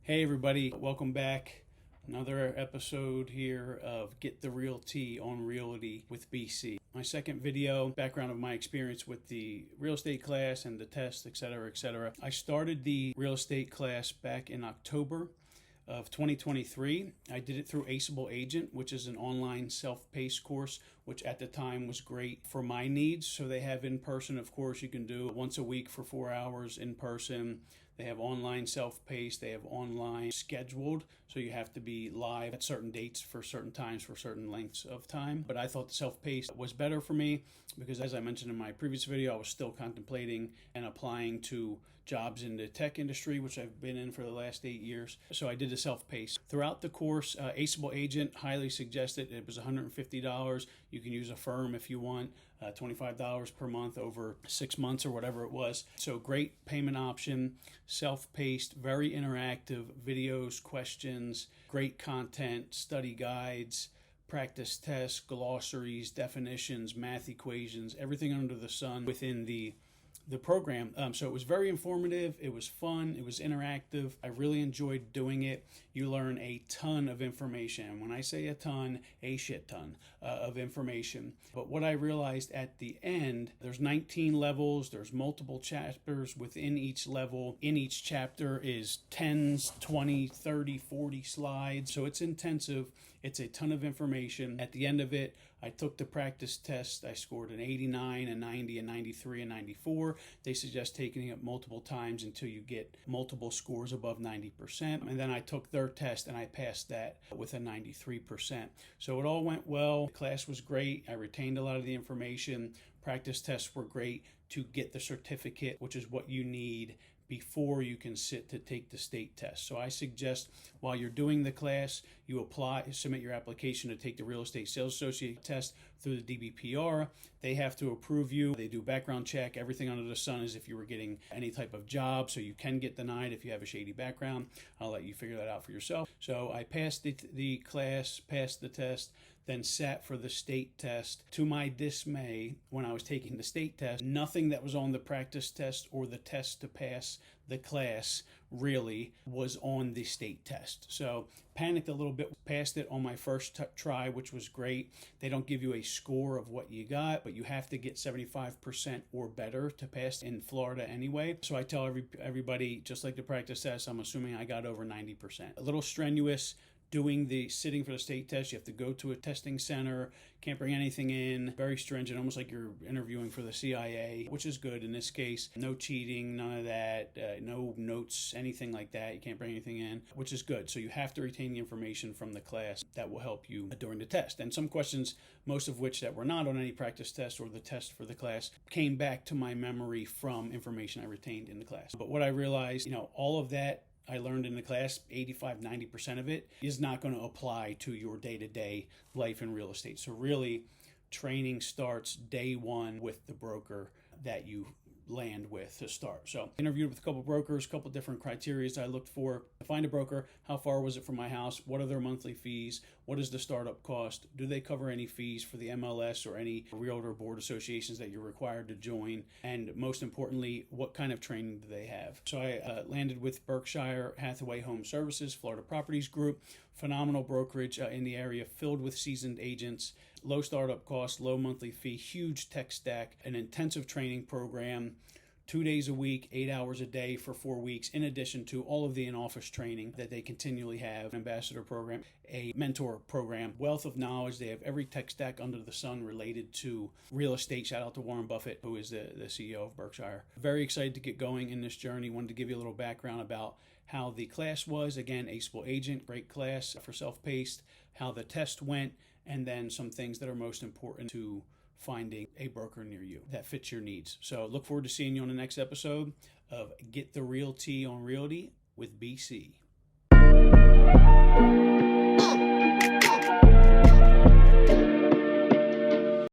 Hey everybody, welcome back. Another episode here of Get the Real Tea on Realty with BC. My second video, background of my experience with the real estate class and the test, etc., etc. I started the real estate class back in October of 2023. I did it through Aceable Agent, which is an online self-paced course, which at the time was great for my needs. So they have in person, of course, you can do once a week for 4 hours in person. They have online self-paced, they have online scheduled, so you have to be live at certain dates for certain times for certain lengths of time. But I thought the self-paced was better for me because, as I mentioned in my previous video, I was still contemplating and applying to jobs in the tech industry, which I've been in for the last 8 years. So I did a self-paced. Throughout the course, Aceable Agent, highly suggested. It was $150. You can use a firm if you want, $25 per month over 6 months or whatever it was. So great payment option, self-paced, very interactive videos, questions, great content, study guides, practice tests, glossaries, definitions, math equations, everything under the sun within the program. So it was very informative, it was fun, it was interactive. I really enjoyed doing it. You learn a ton of information. When I say a ton, a shit ton of information. But what I realized at the end, there's 19 levels, there's multiple chapters within each level. In each chapter is 10s, 20, 30, 40 slides. So it's intensive. It's a ton of information. At the end of it, I took the practice test. I scored an 89, a 90, a 93, a 94. They suggest taking it multiple times until you get multiple scores above 90%. And then I took their test and I passed that with a 93%. So it all went well. The class was great. I retained a lot of the information. Practice tests were great to get the certificate, which is what you need before you can sit to take the state test. So I suggest while you're doing the class, you submit your application to take the Real Estate Sales Associate test through the DBPR. They have to approve you. They do background check, everything under the sun as if you were getting any type of job. So you can get denied if you have a shady background. I'll let you figure that out for yourself. So I passed the class, passed the test, then sat for the state test. To my dismay, when I was taking the state test, nothing that was on the practice test or the test to pass the class really was on the state test. So panicked a little bit, passed it on my first try, which was great. They don't give you a score of what you got, but you have to get 75% or better to pass in Florida anyway. So I tell everybody, just like the practice test, I'm assuming I got over 90%. A little strenuous sitting for the state test. You have to go to a testing center, can't bring anything in, very stringent, almost like you're interviewing for the CIA, which is good in this case. No cheating, none of that, no notes, anything like that. You can't bring anything in, which is good. So you have to retain the information from the class that will help you during the test. And some questions, most of which that were not on any practice test or the test for the class, came back to my memory from information I retained in the class. But what I realized, all of that I learned in the class, 85-90% of it is not going to apply to your day-to-day life in real estate. So really, training starts day one with the broker that you land with to start. So interviewed with a couple brokers, a couple different criteria I looked for to find a broker. How far was it from my house? What are their monthly fees? What is the startup cost? Do they cover any fees for the MLS or any realtor board associations that you're required to join? And most importantly, what kind of training do they have? So I landed with Berkshire Hathaway Home Services, Florida Properties Group, phenomenal brokerage in the area, filled with seasoned agents, low startup cost, low monthly fee, huge tech stack, an intensive training program, 2 days a week, 8 hours a day for 4 weeks, in addition to all of the in-office training that they continually have, an ambassador program, a mentor program, wealth of knowledge. They have every tech stack under the sun related to real estate. Shout out to Warren Buffett, who is the CEO of Berkshire. Very excited to get going in this journey. Wanted to give you a little background about how the class was. Again, Aceable Agent, great class for self-paced, how the test went, and then some things that are most important to finding a broker near you that fits your needs. So look forward to seeing you on the next episode of Get the Real Tea on Realty with BC.